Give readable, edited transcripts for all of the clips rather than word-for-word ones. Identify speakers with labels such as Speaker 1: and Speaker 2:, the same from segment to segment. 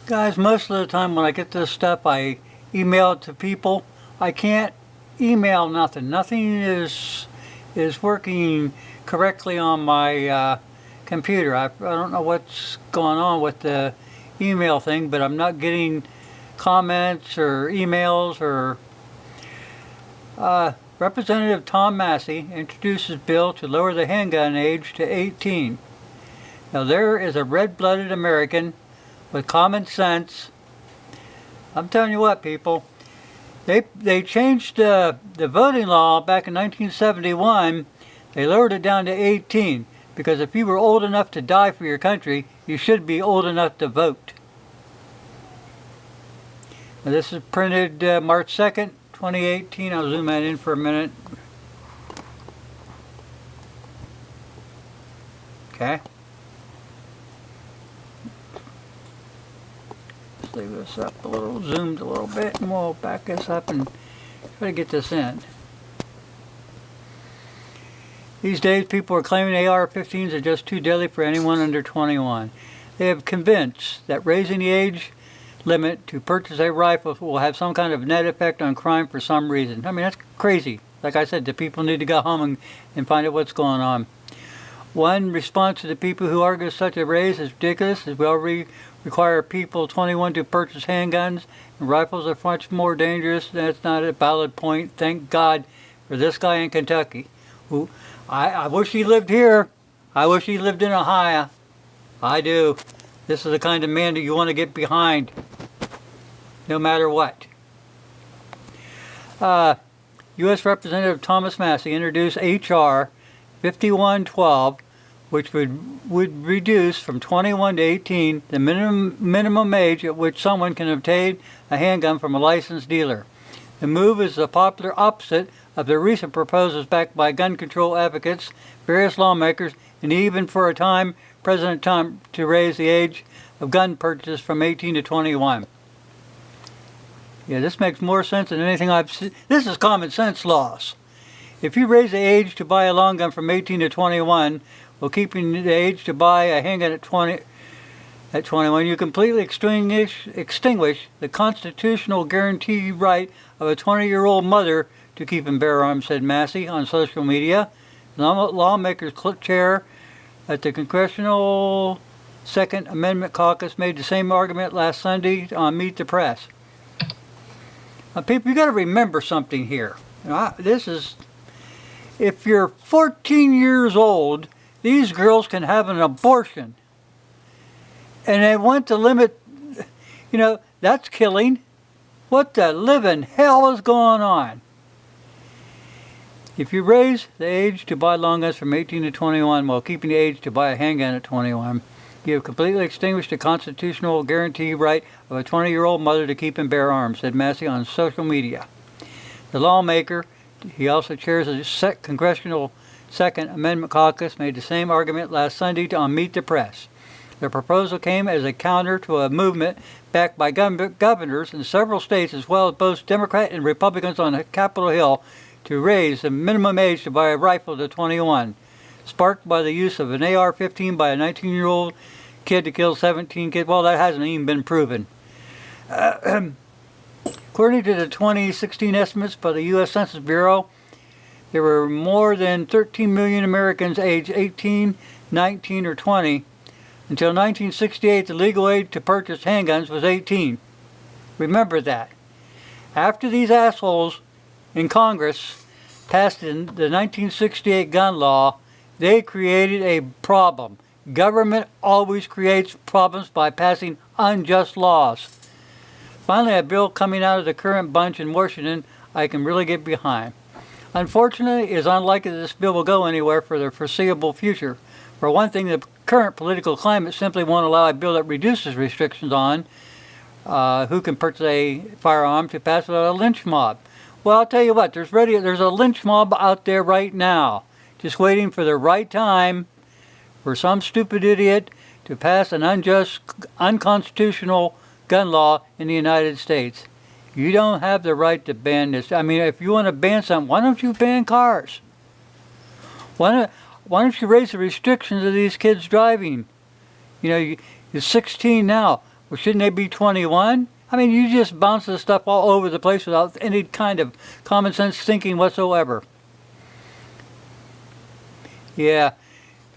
Speaker 1: Guys, most of the time when I get this stuff, I email it to people. I can't email nothing. Nothing is working correctly on my computer. I don't know what's going on with the email thing, but I'm not getting comments or emails or. Representative Tom Massie introduces bill to lower the handgun age to 18. Now there is a red-blooded American with common sense. I'm telling you what, people. They changed the voting law back in 1971. They lowered it down to 18 because if you were old enough to die for your country, you should be old enough to vote. Now, this is printed March 2nd, 2018. I'll zoom that in for a minute. Okay. Let's leave this up a little, zoomed a little bit, and we'll back this up and try to get this in. These days, people are claiming AR-15s are just too deadly for anyone under 21. They have convinced that raising the age limit to purchase a rifle will have some kind of net effect on crime for some reason. I mean, that's crazy. Like I said, the people need to go home and find out what's going on. One response to the people who argue such a raise is ridiculous, as we already require people 21 to purchase handguns, and rifles are much more dangerous. That's not a valid point. Thank God for this guy in Kentucky. Who I wish he lived here. I wish he lived in Ohio. I do. This is the kind of man that you want to get behind, no matter what. U.S. Representative Thomas Massie introduced H.R. 5112, which would reduce from 21 to 18 the minimum age at which someone can obtain a handgun from a licensed dealer. The move is the popular opposite of the recent proposals backed by gun control advocates, various lawmakers, and even for a time President Trump to raise the age of gun purchase from 18 to 21. Yeah, this makes more sense than anything I've seen. This is common sense laws. If you raise the age to buy a long gun from 18 to 21, while keeping the age to buy a handgun at 21, you completely extinguish the constitutional guaranteed right of a 20-year-old mother to keep and bear arms, said Massie on social media. The lawmakers chair at the Congressional Second Amendment Caucus made the same argument last Sunday on Meet the Press. Now, people, you got to remember something here. If you're 14 years old, these girls can have an abortion. And they want to limit, that's killing. What the living hell is going on? If you raise the age to buy long guns from 18 to 21 while keeping the age to buy a handgun at 21, you have completely extinguished the constitutional guarantee right of a 20-year-old mother to keep and bear arms, said Massie on social media. The lawmaker, he also chairs the Congressional Second Amendment Caucus, made the same argument last Sunday on Meet the Press. The proposal came as a counter to a movement backed by governors in several states, as well as both Democrats and Republicans on Capitol Hill, to raise the minimum age to buy a rifle to 21, sparked by the use of an AR-15 by a 19-year-old kid to kill 17 kids. Well, that hasn't even been proven. According to the 2016 estimates by the U.S. Census Bureau, there were more than 13 million Americans aged 18, 19, or 20. Until 1968, the legal age to purchase handguns was 18. Remember that. After these assholes in Congress passed the 1968 gun law, they created a problem. Government always creates problems by passing unjust laws. Finally, a bill coming out of the current bunch in Washington I can really get behind. Unfortunately, it is unlikely that this bill will go anywhere for the foreseeable future. For one thing, the current political climate simply won't allow a bill that reduces restrictions on who can purchase a firearm to pass without a lynch mob. Well, I'll tell you what, there's a lynch mob out there right now, just waiting for the right time for some stupid idiot to pass an unjust, unconstitutional gun law in the United States. You don't have the right to ban this. I mean, if you want to ban something, why don't you ban cars? Why don't you raise the restrictions of these kids driving? You're 16 now. Well, shouldn't they be 21? I mean, you just bounce this stuff all over the place without any kind of common sense thinking whatsoever. Yeah,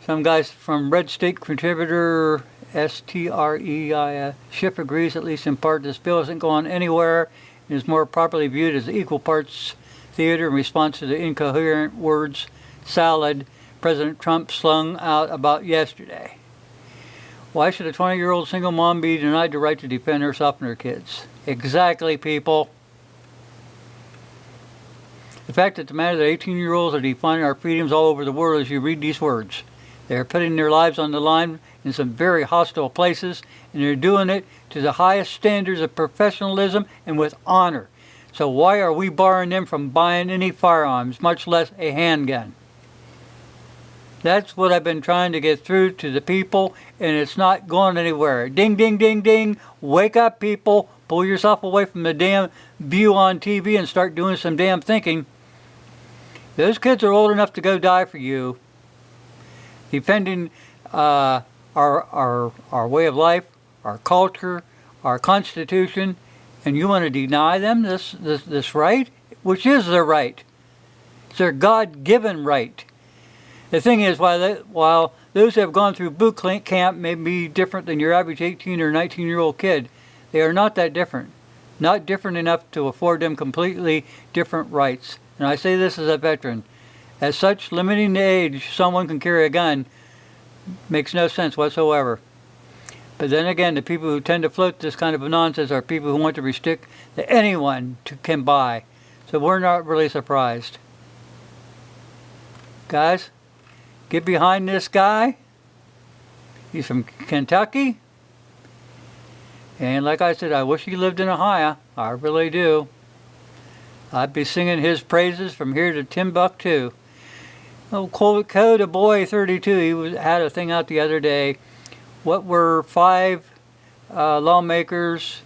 Speaker 1: some guys from Red State Contributor, STREI, Schiff agrees, at least in part, this bill isn't going anywhere and is more properly viewed as equal parts theater in response to the incoherent words salad President Trump slung out about yesterday. Why should a 20-year-old single mom be denied the right to defend herself and her kids? Exactly, people. The fact that the matter that 18-year-olds are defining our freedoms all over the world as you read these words. They're putting their lives on the line in some very hostile places, and they're doing it to the highest standards of professionalism and with honor. So why are we barring them from buying any firearms, much less a handgun? That's what I've been trying to get through to the people, and it's not going anywhere. Ding, ding, ding, ding. Wake up, people. Pull yourself away from the damn view on TV and start doing some damn thinking. Those kids are old enough to go die for you. Defending our way of life, our culture, our Constitution, and you want to deny them this right, which is their right. It's their God-given right. The thing is, while those who have gone through boot camp may be different than your average 18 or 19-year-old kid, they are not that different. Not different enough to afford them completely different rights. And I say this as a veteran. As such, limiting the age someone can carry a gun makes no sense whatsoever. But then again, the people who tend to float this kind of nonsense are people who want to restrict that anyone can buy. So we're not really surprised. Guys, get behind this guy. He's from Kentucky. And like I said, I wish he lived in Ohio. I really do. I'd be singing his praises from here to Timbuktu. Oh, Coda Boy 32, he had a thing out the other day. What were 5 lawmakers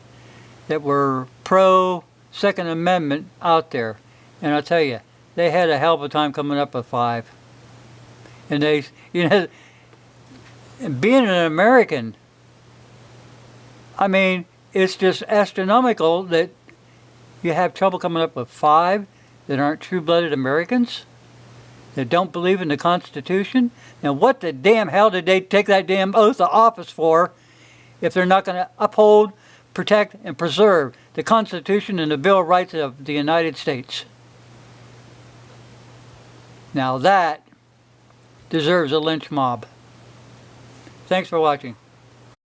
Speaker 1: that were pro-Second Amendment out there? And I'll tell you, they had a hell of a time coming up with 5. And they, being an American, I mean, it's just astronomical that you have trouble coming up with 5 that aren't true-blooded Americans, that don't believe in the Constitution. Now, what the damn hell did they take that damn oath of office for if they're not going to uphold, protect, and preserve the Constitution and the Bill of Rights of the United States? Now that deserves a lynch mob. Thanks for watching.